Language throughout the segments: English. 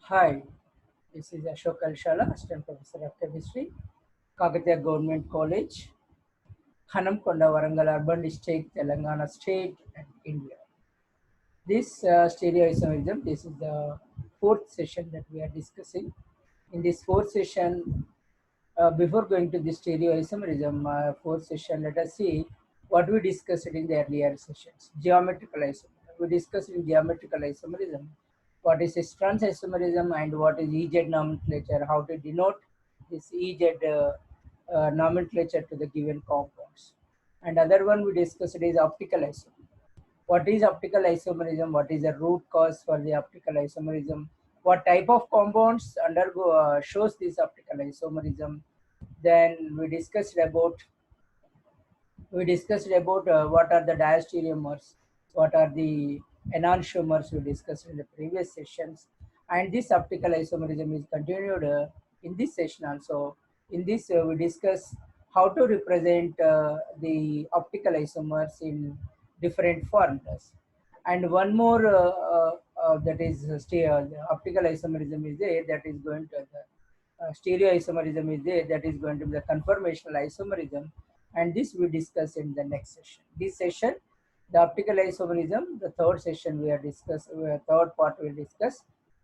Hi, this is Ashok Kalshala, Assistant Professor of Chemistry, Kakatiya Government College, Hanamkonda, Warangal Urban District, Telangana State, and India. This stereoisomerism, this is the fourth session that we are discussing. In this fourth session, before going to the stereoisomerism, fourth session, let us see what we discussed in the earlier sessions. Geometrical isomerism. We discussed in geometrical isomerism what is Stran's isomerism and what is EZ nomenclature, how to denote this EZ nomenclature to the given compounds. And other one we discussed is optical isomerism. What is optical isomerism? What is the root cause for the optical isomerism? What type of compounds undergo shows this optical isomerism? Then we discussed about what are the diastereomers, what are the enantiomers we discussed in the previous sessions, and this optical isomerism is continued in this session also. In this, we discuss how to represent the optical isomers in different formulas. And one more that is the optical isomerism is there that is going to the stereoisomerism is there that is going to be the conformational isomerism, and this we discuss in the next session. This session, the optical isomerism, the third session we are discuss, third part we discuss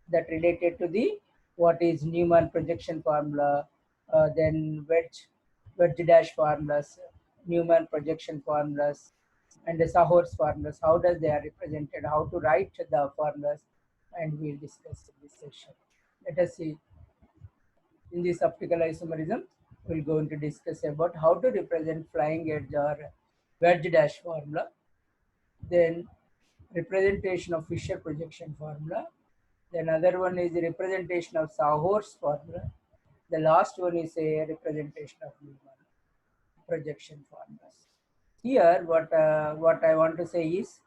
that related to the what is Newman projection formula, then wedge dash formulas, Newman projection formulas, and the Sahor's formulas. How does they are represented? How to write the formulas, and we'll discuss in this session. Let us see. In this optical isomerism, we're going to discuss about how to represent flying edge or wedge dash formula, then representation of Fisher projection formula, then other one is the representation of Sahor's formula, the last one is a representation of Newman projection formulas. Here, what I want to say is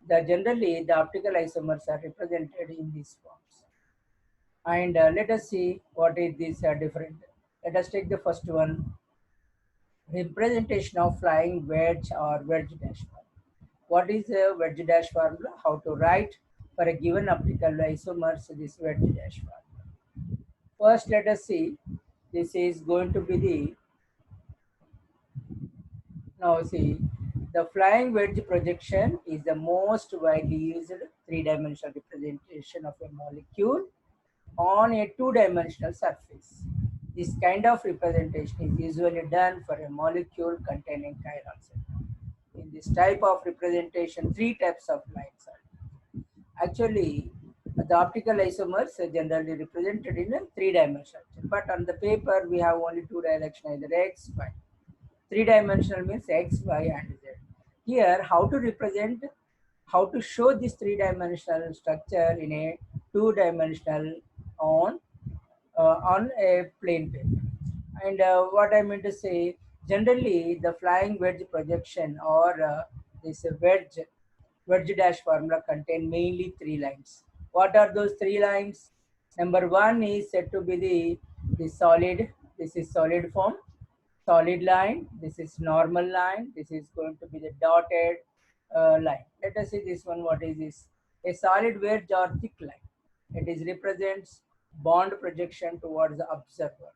that generally the optical isomers are represented in these forms. And let us see what is this different. Let us take the first one, representation of flying wedge or wedge dash formula. What is a wedge dash formula? How to write for a given optical isomers this wedge dash formula. First, let us see. This is going to be the now see the flying wedge projection is the most widely used three-dimensional representation of a molecule on a two-dimensional surface. This kind of representation is usually done for a molecule containing chiral center. In this type of representation, three types of lines are. Actually, the optical isomers are generally represented in a three-dimensional, but on the paper we have only two directions, either x, y. Three-dimensional means x, y, and z. Here, how to represent, how to show this three-dimensional structure in a two-dimensional on on a plain paper. And what I mean to say, generally the flying wedge projection or this wedge dash formula contain mainly three lines. What are those three lines? Number one is said to be the solid. This is solid form, solid line. This is normal line. This is going to be the dotted line. Let us see this one. What is this? A solid wedge or thick line. It is represents bond projection towards the observer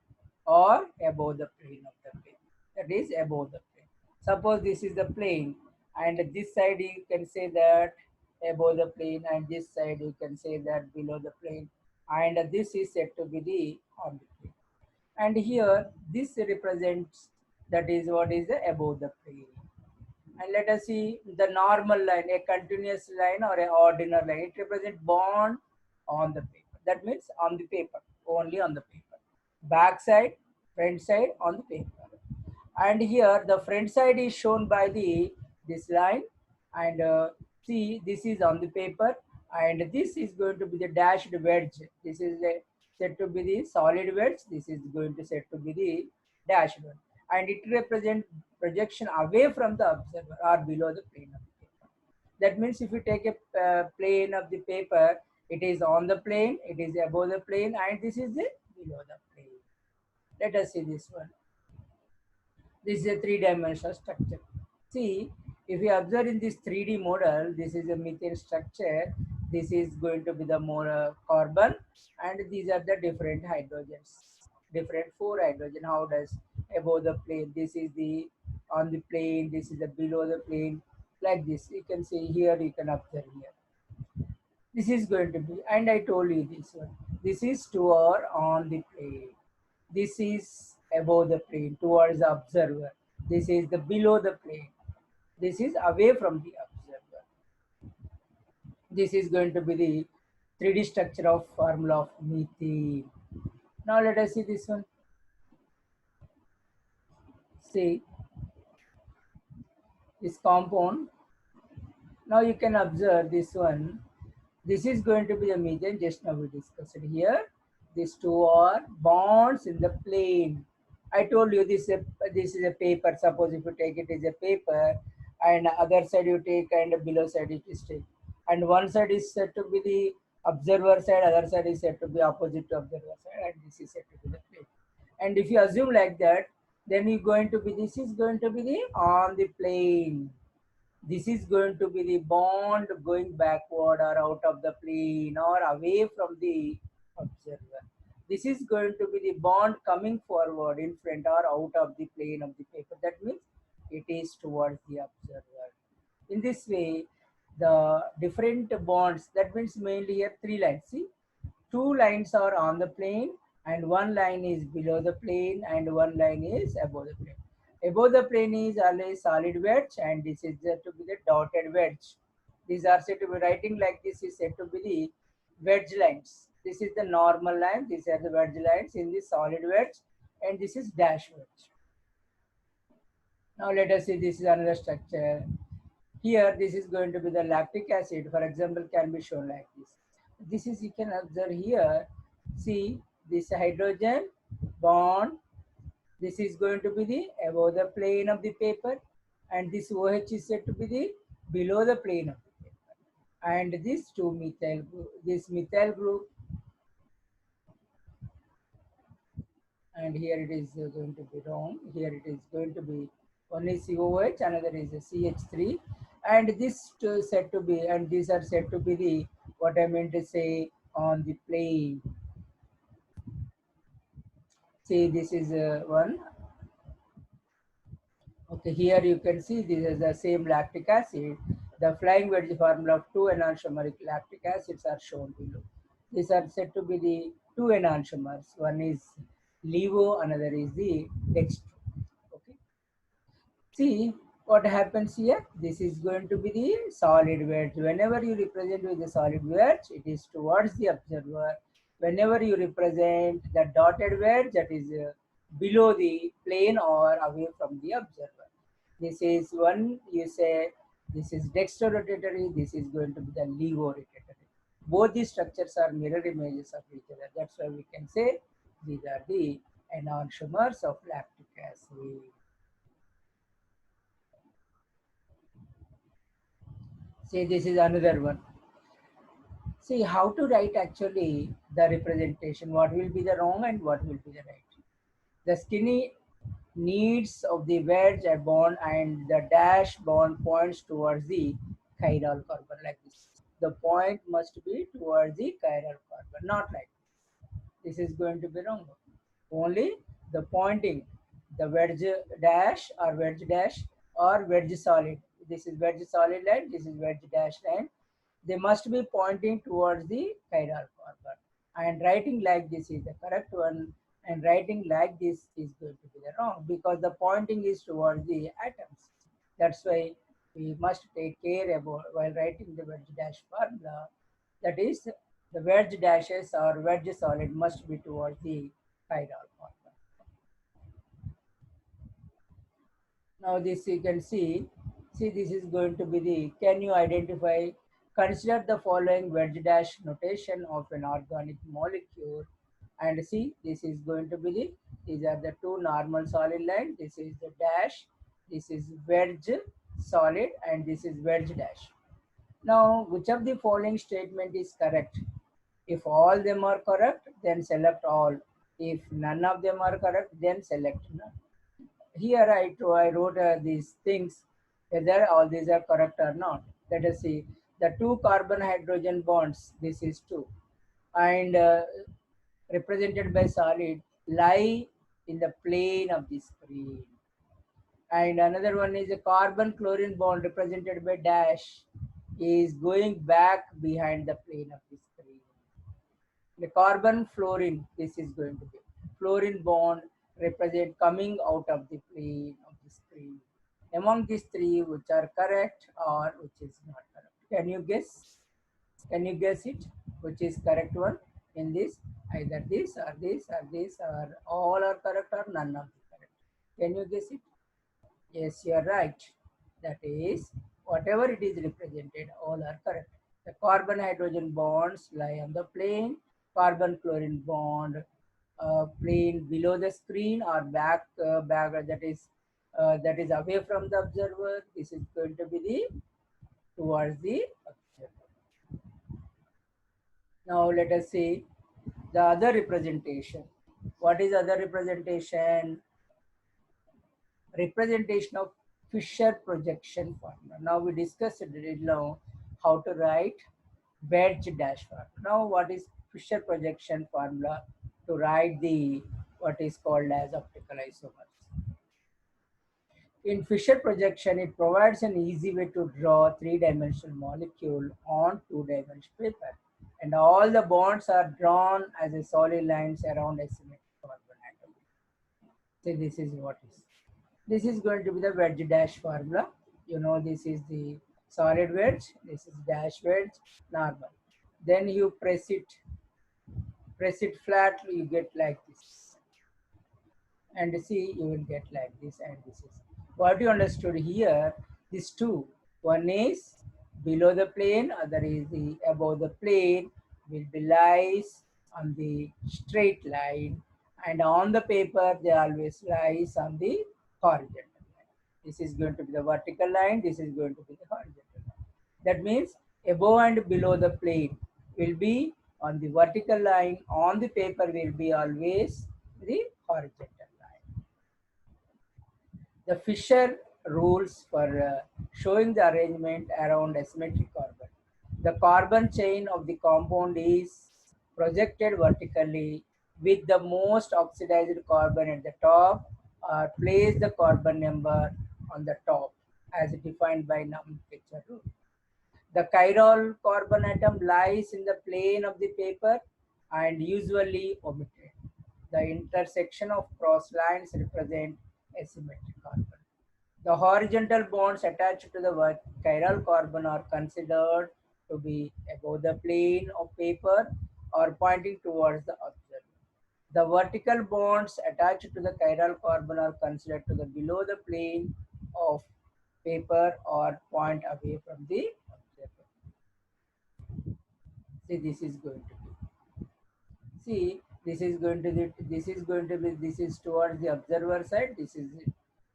or above the plane of the plane. That is above the plane. Suppose this is the plane, and this side you can say that above the plane, and this side you can say that below the plane, and this is said to be the on the plane. And here this represents that is what is the above the plane. And let us see the normal line, a continuous line or a ordinary line. It represents bond on the paper. That means on the paper, only on the paper. Back side, front side on the paper. And here the front side is shown by the this line, and see this is on the paper, and this is going to be the dashed wedge. This is said to be the solid wedge. This is going to said to be the dashed wedge, and it represents projection away from the observer or below the plane of the paper. That means if you take a plane of the paper, it is on the plane, it is above the plane, and this is the below the plane. Let us see this one. This is a three-dimensional structure. See, if you observe in this 3D model, this is a methane structure. This is going to be the more carbon, and these are the different hydrogens, different four hydrogen. How does above the plane? This is the on the plane. This is the below the plane. Like this, you can see here. You can observe here. This is going to be, and I told you this one. This is toward on the plane. This is above the plane towards the observer. This is the below the plane. This is away from the observer. This is going to be the 3D structure of formula of methane. Now let us see this one. See this compound. Now you can observe this one. This is going to be the methane. Just now we discussed it here. These two are bonds in the plane. I told you this is a paper. Suppose if you take it as a paper, and other side you take, and below side it is take, and one side is said to be the observer side, other side is said to be opposite to observer side, and this is said to be the plane. And if you assume like that, then you going to be, this is going to be the on the plane. This is going to be the bond going backward or out of the plane or away from the observer. This is going to be the bond coming forward in front or out of the plane of the paper. That means it is towards the observer. In this way, the different bonds, that means mainly here three lines. See, two lines are on the plane, and one line is below the plane, and one line is above the plane. Above the plane is always solid wedge, and this is said to be the dotted wedge. These are said to be writing like this is said to be the wedge lines. This is the normal line, these are the wedge lines in the solid wedge, and this is dash wedge. Now let us see, this is another structure. Here, this is going to be the lactic acid, for example, can be shown like this. This is, you can observe here, see this hydrogen bond, this is going to be the above the plane of the paper, and this OH is said to be the below the plane of the paper. And this two methyl group, this methyl group, and here it is going to be wrong. Here it is going to be one is COH, another is a CH3, and this said to be, and these are said to be the, what I meant to say, on the plane. See, this is one. Okay, here you can see this is the same lactic acid. The flying wedge formula of two enantiomeric lactic acids are shown below. These are said to be the two enantiomers. One is levo, another is the dextro. Okay. See what happens here. This is going to be the solid wedge. Whenever you represent with the solid wedge, it is towards the observer. Whenever you represent the dotted wedge, that is below the plane or away from the observer. This is one, you say this is dextrorotatory, this is going to be the levorotatory. Both these structures are mirror images of each other. That's why we can say these are the enantiomers of lactic acid. See, this is another one. See how to write actually the representation. What will be the wrong and what will be the right. The skinny needs of the wedge a bond, and the dash bond points towards the chiral carbon like this. The point must be towards the chiral carbon, not like this. This is going to be wrong. Only the pointing, the wedge dash or wedge dash or wedge solid. This is wedge solid line, this is wedge dash line. They must be pointing towards the chiral carbon. And writing like this is the correct one, and writing like this is going to be the wrong, because the pointing is towards the atoms. That's why we must take care about while writing the wedge dash formula. That is, the wedge dashes or wedge solid must be towards the chiral carbon. Now this you can see this is going to be the, can you identify, consider the following wedge dash notation of an organic molecule, and see this is going to be the, these are the two normal solid line, this is the dash, this is wedge solid, and this is wedge dash. Now which of the following statement is correct? If all them are correct, then select all. If none of them are correct, then select none. Here I wrote these things, whether all these are correct or not. Let us see. The two carbon hydrogen bonds, this is 2, and represented by solid, lie in the plane of the screen. And another one is a carbon chlorine bond represented by dash is going back behind the plane of the screen. The carbon fluorine, this is going to be fluorine bond represent coming out of the plane of the screen. Among these three, which are correct or which is not correct? Can you guess? Can you guess it? Which is correct one in this? Either this or this or this or all are correct or none of the correct. Can you guess it? Yes, you are right. That is, whatever it is represented, all are correct. The carbon hydrogen bonds lie on the plane, carbon chlorine bond plane below the screen or back that is away from the observer. This is going to be the towards the observer. Now let us see the other representation. What is other representation? Representation of Fisher projection formula. Now we discussed it now how to write wedge dash formula. Now what is Fisher projection formula to write the what is called as optical isomers? In Fisher projection, it provides an easy way to draw three-dimensional molecule on two-dimensional paper, and all the bonds are drawn as a solid lines around a symmetric carbon atom. So this is what is. This is going to be the wedge dash formula. You know, this is the solid wedge, this is dash wedge, normal. Then you press it flat, you get like this. And see, you will get like this, and this is. What you understood here, these two. One is below the plane, other is the above the plane, will be lies on the straight line, and on the paper they always lies on the horizontal line. This is going to be the vertical line, this is going to be the horizontal line. That means above and below the plane will be on the vertical line, on the paper will be always the horizontal line. The Fisher rules for showing the arrangement around a symmetric carbon. The carbon chain of the compound is projected vertically with the most oxidized carbon at the top, or place the carbon number on the top as defined by nomenclature rule. The chiral carbon atom lies in the plane of the paper and usually omitted. The intersection of cross lines represent a symmetric carbon. The horizontal bonds attached to the chiral carbon are considered to be above the plane of paper or pointing towards the observer. The vertical bonds attached to the chiral carbon are considered to the below the plane of paper or point away from the observer. See, this is going to be. See, this is going to be. This is going to be. This is towards the observer side. This is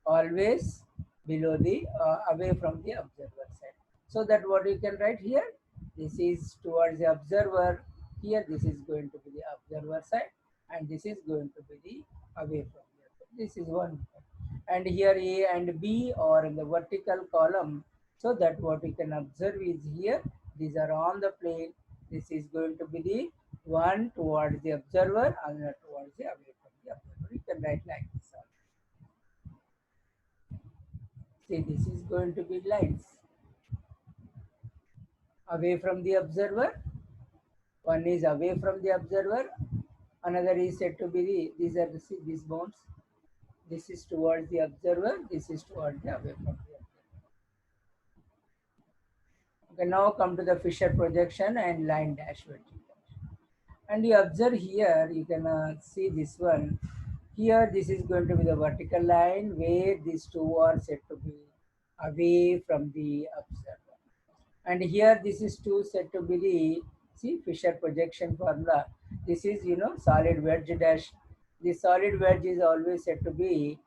always below the away from the observer side. So that what you can write here, this is towards the observer. Here this is going to be the observer side, and this is going to be the away from the observer. This is one. And here A and B are in the vertical column. So that what we can observe is here, these are on the plane. This is going to be the one towards the observer and towards the away from the observer. You can write like this. See, this is going to be lines away from the observer. One is away from the observer. Another is said to be these are these bones. This is towards the observer. This is towards the away from the observer. Okay, now come to the Fisher projection and line dash vertical. And you observe here, you can see this one. Here, this is going to be the vertical line where these two are said to be away from the observer. And here, this is two said to be the, see, Fisher projection formula. This is, solid wedge dash. The solid wedge is always said to be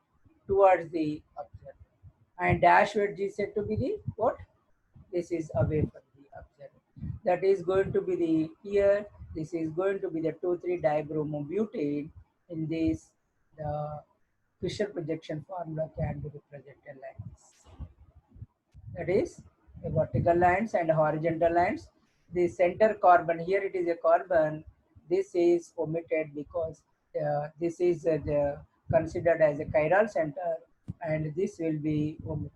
towards the observer. And dash wedge is said to be the what? This is away from the observer. That is going to be the here. This is going to be the 2,3-dibromobutane. In this, the Fisher projection formula can be represented like this. That is vertical lines and horizontal lines. The center carbon, here it is a carbon, this is omitted because this is considered as a chiral center, and this will be omitted.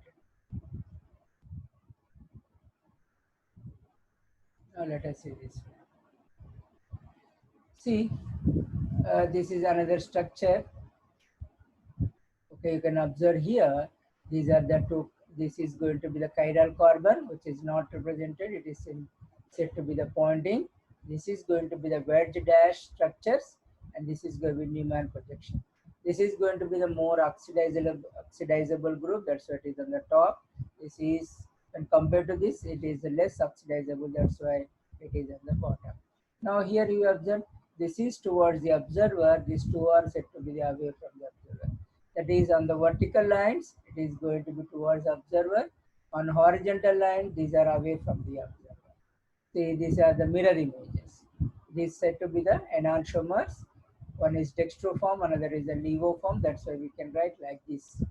Now let us see this. See, this is another structure. Okay, you can observe here, these are the two, this is going to be the chiral carbon, which is not represented, it is said to be the pointing. This is going to be the wedge dash structures, and this is going to be Newman projection. This is going to be the more oxidizable group, that's why it is on the top. This is, when compared to this, it is less oxidizable, that's why it is on the bottom. Now here you observe, this is towards the observer, these two are said to be away from the observer. That is on the vertical lines, it is going to be towards observer. On horizontal line, these are away from the observer. See, these are the mirror images. These said to be the enantiomers. One is dextroform, another is the levoform. That's why we can write like this.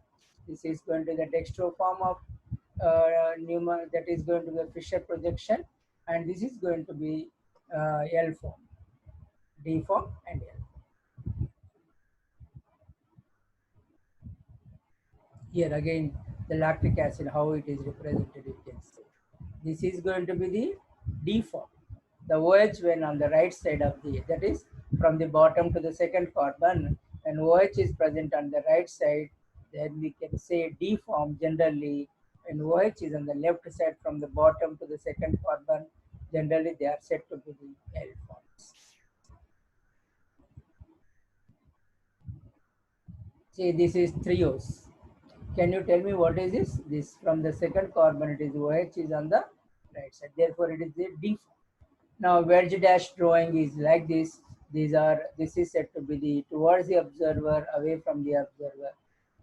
This is going to be the dextroform of Newman, that is going to be the Fischer projection, and this is going to be L form, D form, and L. Here again, the lactic acid, how it is represented, you can see. This is going to be the D form. The OH when on the right side of the, that is from the bottom to the second carbon, and OH is present on the right side, then we can say D form generally, and OH is on the left side from the bottom to the second carbon, generally they are said to be the L forms. See, this is trios. Can you tell me what is this? This from the second carbon, it is OH is on the right side. Therefore, it is the D form. Now, wedge dash drawing is like this. This is said to be the towards the observer, away from the observer,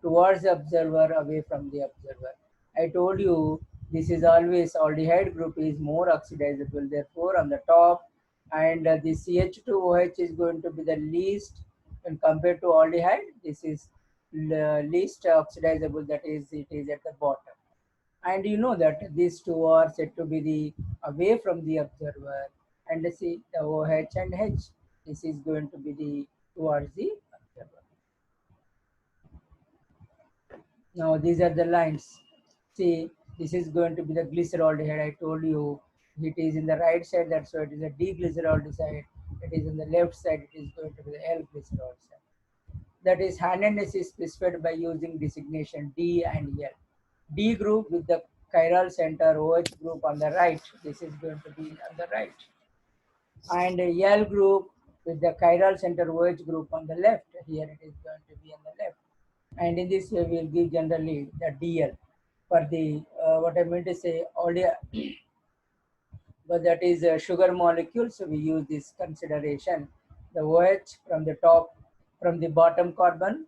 towards the observer, away from the observer. I told you this is always aldehyde group is more oxidizable. Therefore, on the top, and the CH2OH is going to be the least when compared to aldehyde. This is least oxidizable. That is, it is at the bottom. And you know that these two are said to be the away from the observer, and see the OH and H, this is going to be the towards the observer. Now these are the lines. See, this is going to be the glyceraldehyde. I told you it is in the right side, that's why it is a D-glyceraldehyde. It is on the left side, it is going to be the L-glyceraldehyde. That is handedness is specified by using designation D and L. D group with the chiral center, OH group on the right, this is going to be on the right. And L group with the chiral center, OH group on the left, here it is going to be on the left. And in this way, we will give generally the DL for the, what I meant to say, earlier, but that is a sugar molecule, so we use this consideration. The OH from the top, from the bottom carbon,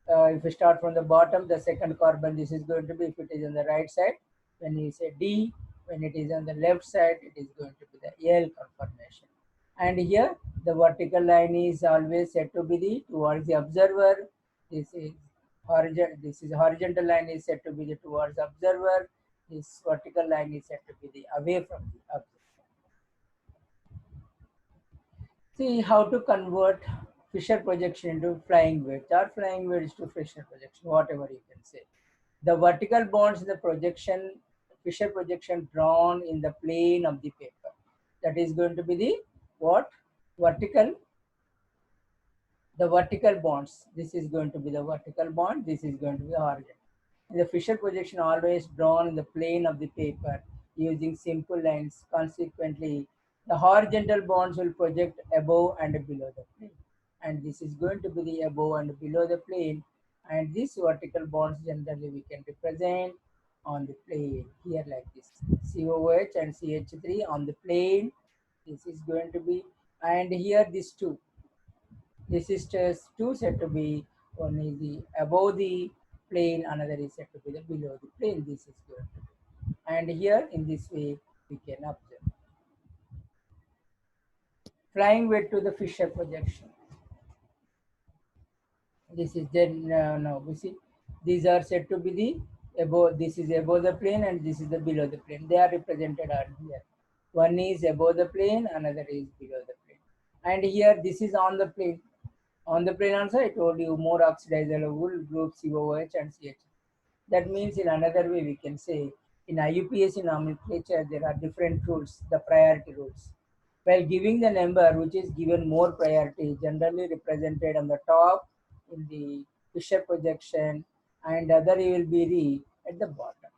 if we start from the bottom, the second carbon, this is going to be, if it is on the right side, when we say D, when it is on the left side, it is going to be the L conformation. And here, the vertical line is always said to be the towards the observer. This is horizontal line is said to be the towards observer. This vertical line is said to be the away from the observer. See how to convert Fischer projection into flying wedge or flying wedge to Fischer projection, whatever you can say. The vertical bonds in the projection, Fischer projection drawn in the plane of the paper. That is going to be the what? Vertical. The vertical bonds. This is going to be the vertical bond. This is going to be the horizontal. The Fischer projection always drawn in the plane of the paper using simple lines. Consequently, the horizontal bonds will project above and below the plane. And this is going to be the above and below the plane. And these vertical bonds generally we can represent on the plane here like this. COH and CH3 on the plane. This is going to be, and here these two. This is just two said to be, one is the above the plane, another is said to be the below the plane. This is going to be. And here in this way we can observe. Flying weight to the Fischer projection. This is then now we see these are said to be the above, this is above the plane and this is the below the plane. They are represented on here. One is above the plane, another is below the plane. And here this is on the plane. On the plane also, I told you more oxidizable groups COOH and CH. That means in another way we can say in IUPAC nomenclature there are different rules, the priority rules. While giving the number which is given more priority, generally represented on the top in the Fisher projection, and other will be at the bottom.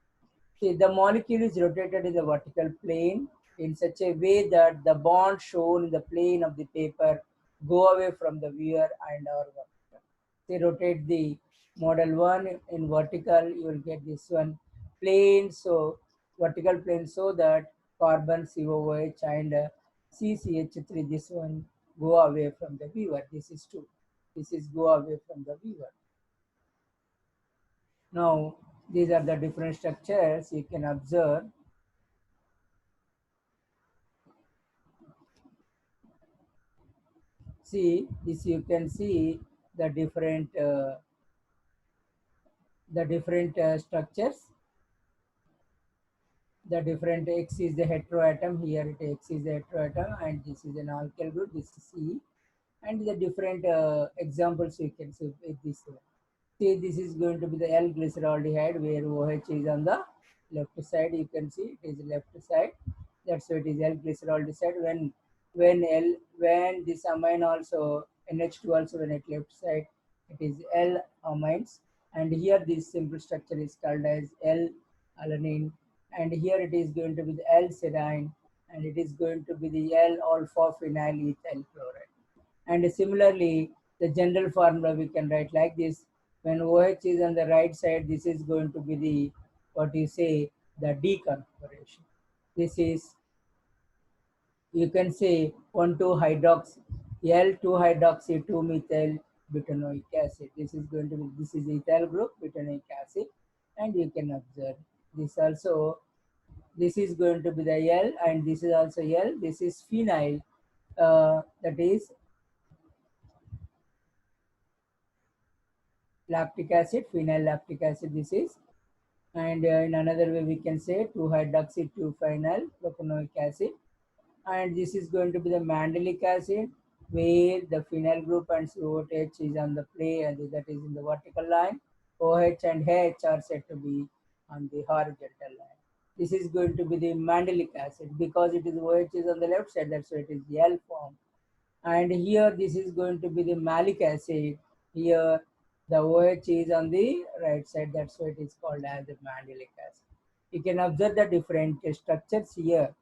See, the molecule is rotated in the vertical plane in such a way that the bonds shown in the plane of the paper go away from the viewer and our work. They rotate the model 1 in vertical, you will get this one plane, so vertical plane, so that carbon COOH and CCH3, this one go away from the viewer. This is 2. This is go away from the viewer. Now, these are the different structures you can observe. See, this you can see the different structures. The different X is the heteroatom. Here it X is the heteroatom, and this is an alkyl group. This is C, and the different examples you can see with this one. See, this is going to be the L-glyceraldehyde, where OH is on the left side. You can see it is left side. That's why it is L-glyceraldehyde. When this amine also NH2 also when at left side, it is L amines. And here this simple structure is called as L-alanine. And here it is going to be the L-serine, and it is going to be the L-alpha phenyl ethyl chloride. And similarly, the general formula we can write like this. When OH is on the right side, this is going to be the, what you say, the D configuration. This is, you can say 1,2-hydroxy, L2-hydroxy 2-methyl butanoic acid. This is going to be, this is ethyl group, butanoic acid. And you can observe this also, this is going to be the L, and this is also L. This is phenyl, that is lactic acid, phenyl lactic acid this is. And in another way we can say 2-hydroxy 2-phenyl propanoic acid. And this is going to be the mandelic acid, where the phenyl group and COOH is on the plane, and that is in the vertical line. OH and H are said to be on the horizontal line. This is going to be the mandelic acid, because it is OH is on the left side, that's why it is the L form. And here this is going to be the malic acid. Here the OH is on the right side, that's why it is called as the mandelic acid. You can observe the different structures here.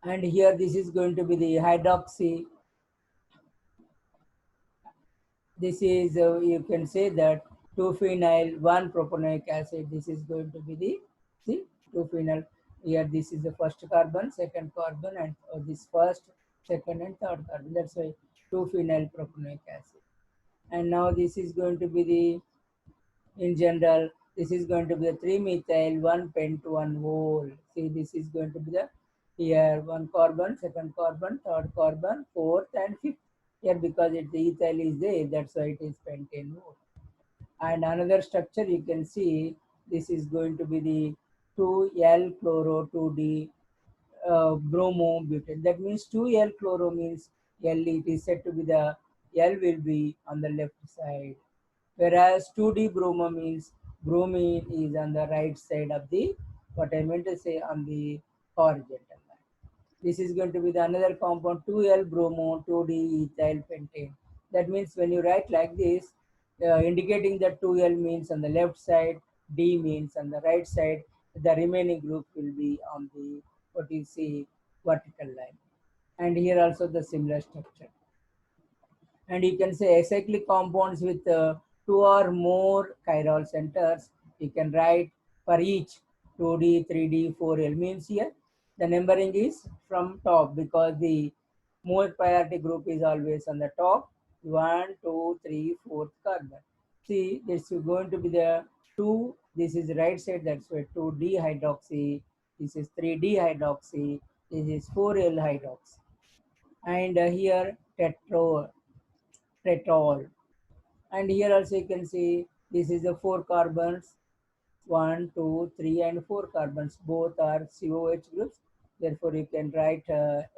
And here this is going to be the hydroxy. This is, you can say that 2-phenyl 1-propanoic acid. This is going to be the, see, 2-phenyl. Here this is the first carbon, second carbon, and this first, second, and third carbon. That's why 2-phenyl propanoic acid. And now this is going to be the, in general, this is going to be the 3-methyl 1-pent-1-whole. See, this is going to be the, here 1 carbon, second carbon, third carbon, fourth, and fifth. Here because it, the ethyl is there, that's why it is pentane whole. And another structure you can see, this is going to be the 2L chloro 2D bromo butane. That means 2L chloro means L, it is said to be the L will be on the left side, whereas 2D bromo means bromine is on the right side of the, what I meant to say, on the horizontal line. This is going to be the another compound 2L bromo 2D ethyl pentane. That means when you write like this, indicating that 2L means on the left side, D means on the right side, the remaining group will be on the, what you see, vertical line. And here also the similar structure. And you can say acyclic compounds with 2 or more chiral centers. You can write for each 2D, 3D, 4L means here the numbering is from top, because the most priority group is always on the top. 1, 2, 3, 4th carbon. See, this is going to be the 2. This is right side, that's why 2D hydroxy. This is 3D hydroxy. This is 4L hydroxy. And here tetrol. And here also you can see this is the 4 carbons, 1, 2, 3, and 4 carbons. Both are COH groups. Therefore, you can write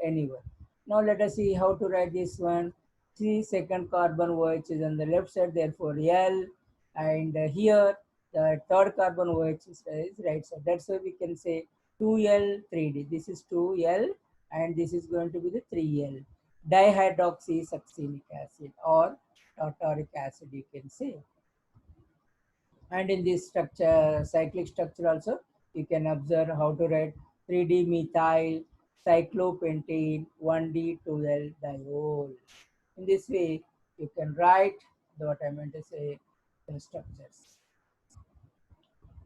anyone. Now, let us see how to write this one. See, second carbon OH is on the left side, therefore L. And here, the third carbon OH is right side. That's why we can say 2L, 3D. This is 2L, and this is going to be the 3L. Dihydroxysuccinic acid or tartaric acid, you can say. And in this structure, cyclic structure also, you can observe how to write 3D methyl cyclopentane 1D 2L diol. In this way, you can write what I meant to say, the structures.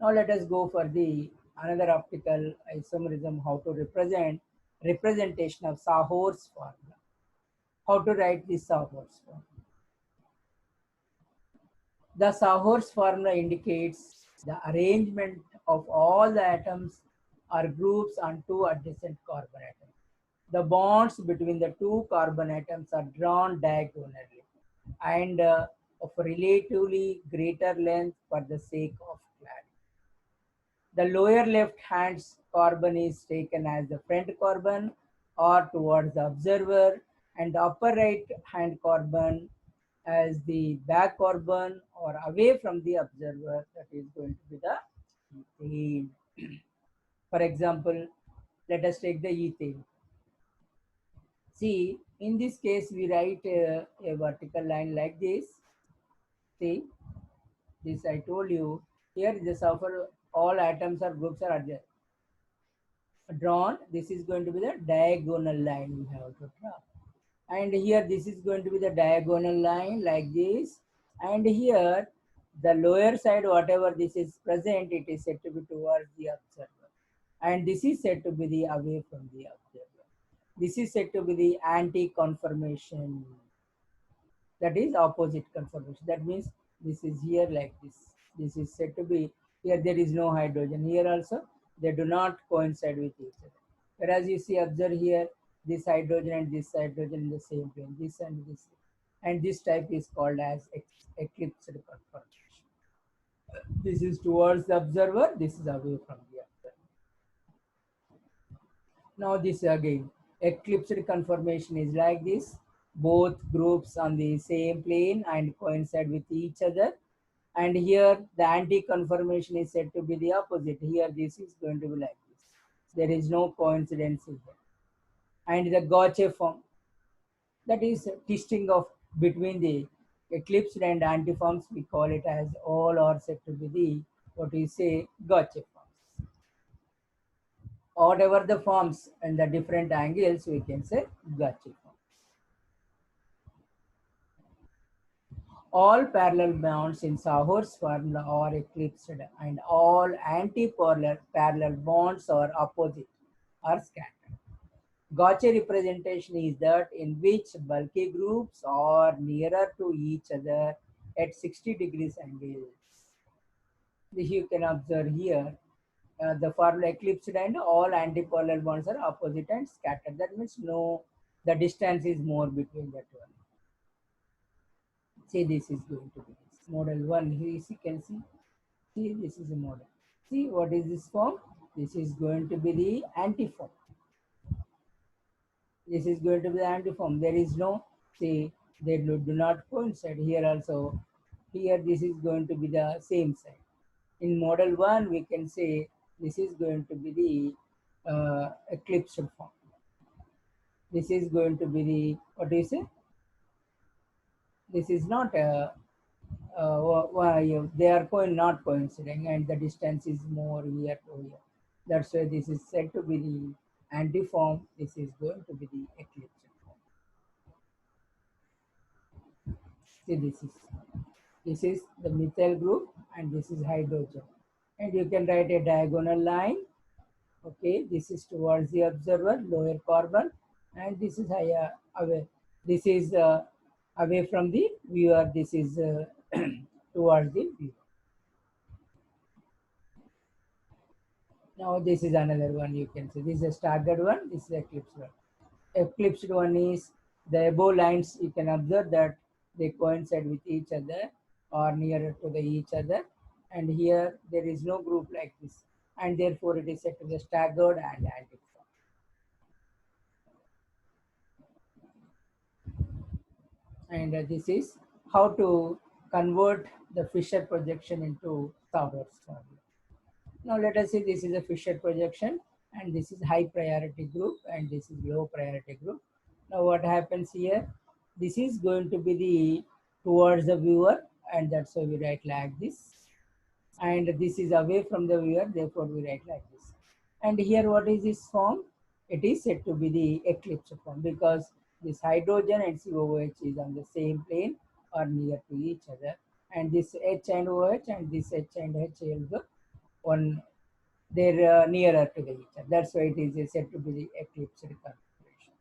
Now let us go for the another optical isomerism, how to represent representation of Sahor's formula. How to write this Sahor's formula? The Sahor's formula indicates the arrangement of all the atoms or groups on two adjacent carbon atoms. The bonds between the two carbon atoms are drawn diagonally and of relatively greater length for the sake of clarity. The lower left hand carbon is taken as the front carbon or towards the observer, and the upper right hand carbon as the back carbon or away from the observer, that is going to be the ethane. For example, let us take the ethane. See, in this case, we write a vertical line like this. See, this I told you. Here, the sulfur, all atoms or groups are drawn. This is going to be the diagonal line we have to draw. And here, this is going to be the diagonal line like this. And here, the lower side, whatever this is present, it is said to be towards the observer. And this is said to be the away from the observer. This is said to be the anti-conformation. That is opposite conformation. That means this is here like this. This is said to be, here there is no hydrogen. Here also, they do not coincide with each other. Whereas you see, observe here, this hydrogen and this hydrogen in the same plane, this and this. And this type is called as eclipsed conformation. This is towards the observer, this is away from the observer. Now this again, eclipsed conformation is like this. Both groups on the same plane and coincide with each other. And here the anti-conformation is said to be the opposite. Here this is going to be like this. There is no coincidence here. And the Gauche form, that is twisting of between the eclipsed and antiforms, we call it as all are said to be the, what we say, Gauche forms. Whatever the forms and the different angles, we can say Gauche forms. All parallel bonds in Sahor's formula are eclipsed, and all anti-parallel bonds or opposite are scattered. Gauche representation is that in which bulky groups are nearer to each other at 60 degrees angles. This you can observe here. The formula eclipsed and all anti-parallel bonds are opposite and scattered. That means no, the distance is more between the two. See, this is going to be this. Model 1. Here you can see this is a model. See, what is this form? This is going to be the antiform. This is going to be the antiform. There is no, see, they do not coincide. Here also, here this is going to be the same side. In model 1, we can say this is going to be the eclipsed form. This is going to be the, what do you say? This is not a, they are not coinciding, and the distance is more here to here. That's why this is said to be the antiform. This is going to be the eclipsed form. See, this is the methyl group, and this is hydrogen. And you can write a diagonal line. Okay, this is towards the observer, lower carbon, and this is higher away. This is away from the viewer. This is towards the viewer. Now this is another one, you can see. This is a staggered one, this is eclipsed one. Eclipsed one is the above lines, you can observe that they coincide with each other or nearer to each other. and here there is no group like this, and therefore it is said to be staggered and antique form. And this is how to convert the Fisher projection into Sauer's formula. Now let us say this is a Fisher projection, and this is high priority group and this is low priority group. Now what happens here? This is going to be the towards the viewer, and that's why we write like this. And this is away from the viewer, therefore we write like this. And here what is this form? It is said to be the eclipse form because this hydrogen and COOH is on the same plane or near to each other, and this H and OH and this H and HCl one, they're nearer to each other. That's why it is said to be the eclipsed configuration.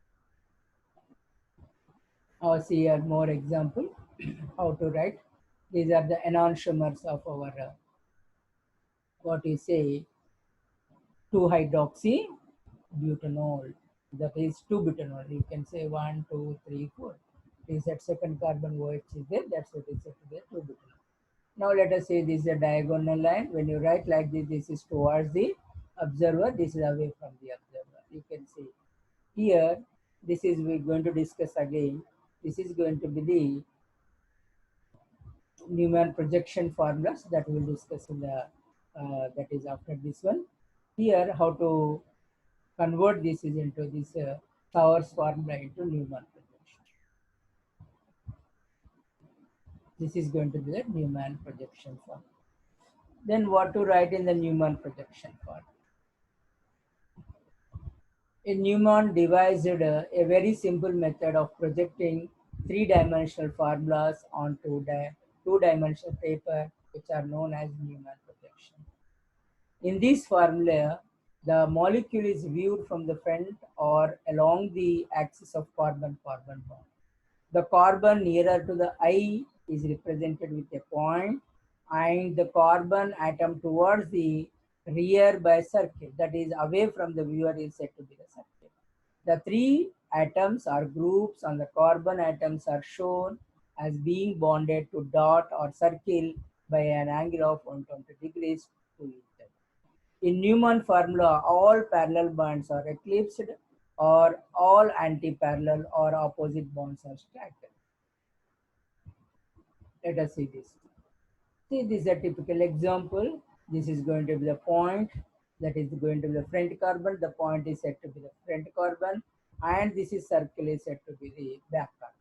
Now see a more example how to write. These are the enantiomers of our what you say 2-hydroxybutanol. That is 2-butanol. You can say 1, 2, 3, 4. Is that second carbon OH is there? That's what is said to be 2-butanol. Now let us say this is a diagonal line. When you write like this is towards the observer. This is away from the observer. You can see here. This is we're going to discuss again. This is going to be the Newman projection formulas that we'll discuss in the that is after this one. Here, how to convert this is into this Sauer's formula into Newman projection. This is going to be the Newman projection formula. Then what to write in the Newman projection formula? Newman devised a very simple method of projecting three-dimensional formulas onto two-dimensional paper, which are known as Newman projection. In this formula, the molecule is viewed from the front or along the axis of carbon-carbon bond. The carbon nearer to the eye is represented with a point, and the carbon atom towards the rear by a circle, that is away from the viewer, is said to be the circle. The three atoms or groups on the carbon atoms are shown as being bonded to dot or circle by an angle of 120 degrees to each other. In Newman formula, all parallel bonds are eclipsed or all anti-parallel or opposite bonds are staggered. Let us see this. See, this is a typical example. This is going to be the point, that is going to be the front carbon. The point is said to be the front carbon, and this is circle is said to be the back carbon.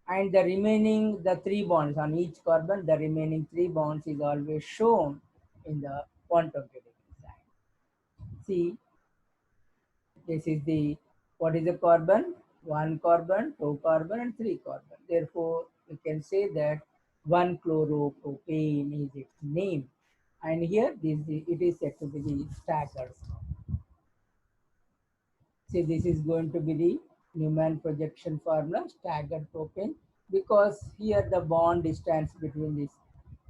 And the remaining, the three bonds on each carbon, the remaining three bonds is always shown in the 120 degree side. See, this is the, what is the carbon? One carbon, two carbon, and three carbon. Therefore, we can say that 1-chloropropane is its name. And here, it is said to be the staggered form. See, this is going to be the Newman projection formula, staggered propane, because here the bond distance between this,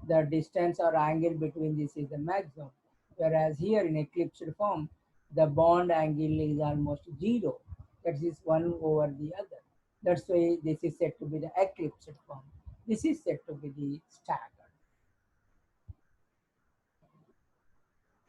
the distance or angle between this is the maximum. Whereas here in eclipsed form, the bond angle is almost zero. That is one over the other. That's why this is said to be the eclipsed form. This is said to be the staggered.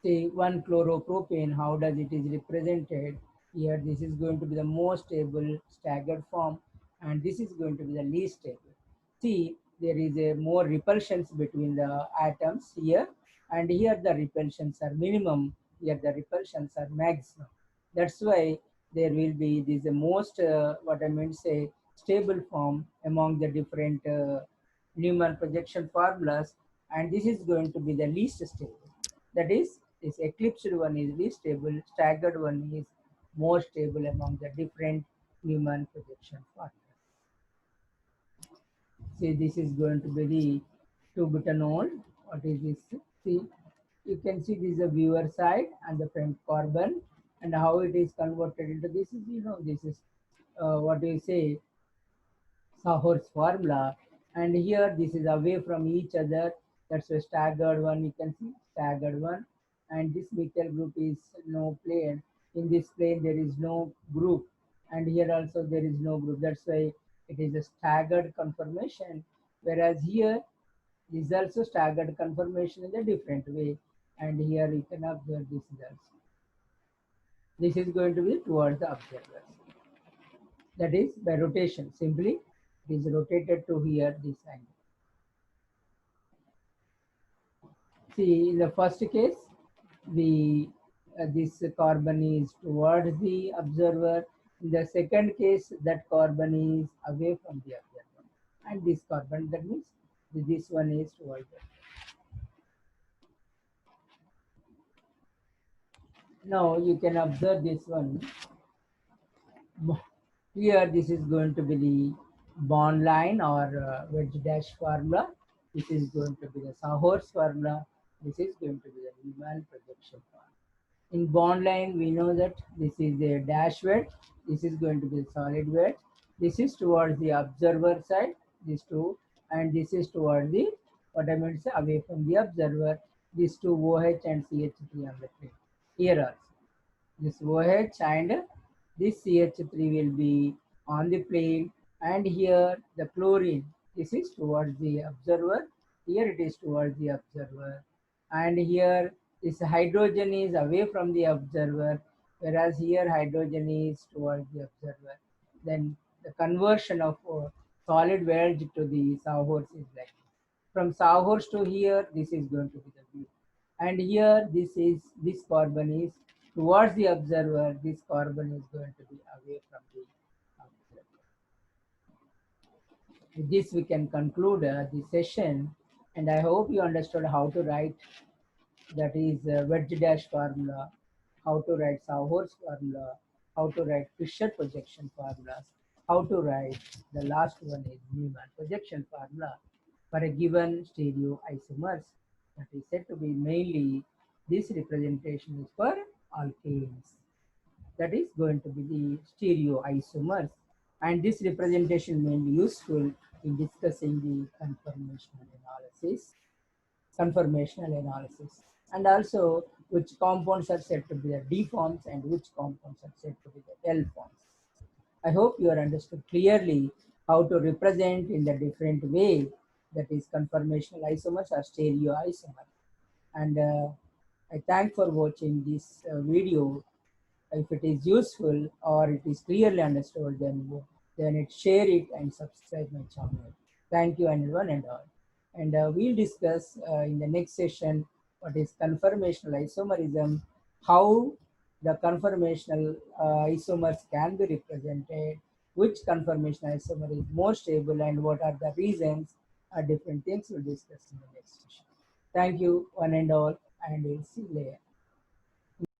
Say 1-chloropropane, how does it is represented? Here this is going to be the most stable staggered form, and this is going to be the least stable. See, there is a more repulsions between the atoms here, and here the repulsions are minimum, here the repulsions are maximum. That's why there will be this most what I meant say stable form among the different Newman projection formulas, and this is going to be the least stable. That is, this eclipsed one is least stable, staggered one is more stable among the different Newman projection formulas. See, this is going to be the 2-butanol. What is this? See, you can see this is the viewer side and the front carbon, and how it is converted into this is, this is what do you say, Sauer's formula. And here this is away from each other. That's a staggered one. You can see staggered one. And this methyl group is no plane. In this plane there is no group. And here also there is no group. That's why it is a staggered conformation. Whereas here This is also staggered conformation in a different way. And here you can observe this is also. This is going to be towards the observers. That is by rotation. Simply it is rotated to here this angle. See, in the first case, the this carbon is towards the observer. In the second case, that carbon is away from the observer, and this carbon, that means this one is towards the. Now you can observe this one. Here, this is going to be the bond line or wedge dash formula. This is going to be the Sahor's formula. This is going to be the Riemann projection formula. In bond line, we know that this is a dash wedge. This is going to be a solid wedge. This is towards the observer side, these two, and this is towards the, what I meant to say, away from the observer. These two OH and CH3 on the plane. Here also, this OH and this CH3 will be on the plane, and here the chlorine, this is towards the observer, here it is towards the observer, and here this hydrogen is away from the observer, whereas here hydrogen is towards the observer. Then the conversion of solid wedge to the Sawhorse is like this. From Sawhorse to here, this is going to be the view, and here this carbon is towards the observer, this carbon is going to be away from the observer. With this, we can conclude the session, and I hope you understood how to write, that is wedge dash formula, how to write Sawhorse formula, how to write Fisher projection formulas, how to write the last one is Newman projection formula for a given stereo isomers. That is said to be mainly, this representation is for alkanes. That is going to be the stereo isomers, and this representation may be useful in discussing the conformational analysis, and also which compounds are said to be the D forms and which compounds are said to be the L forms. I hope you are understood clearly how to represent in the different way, that is conformational isomers or stereo isomers. And I thank for watching this video. If it is useful or it is clearly understood, then share it and subscribe my channel. Thank you, and one and all. And we'll discuss in the next session what is conformational isomerism, how the conformational isomers can be represented, which conformational isomer is more stable, and what are the reasons. Different things we'll discuss in the next session. Thank you, one and all, and we'll see you later.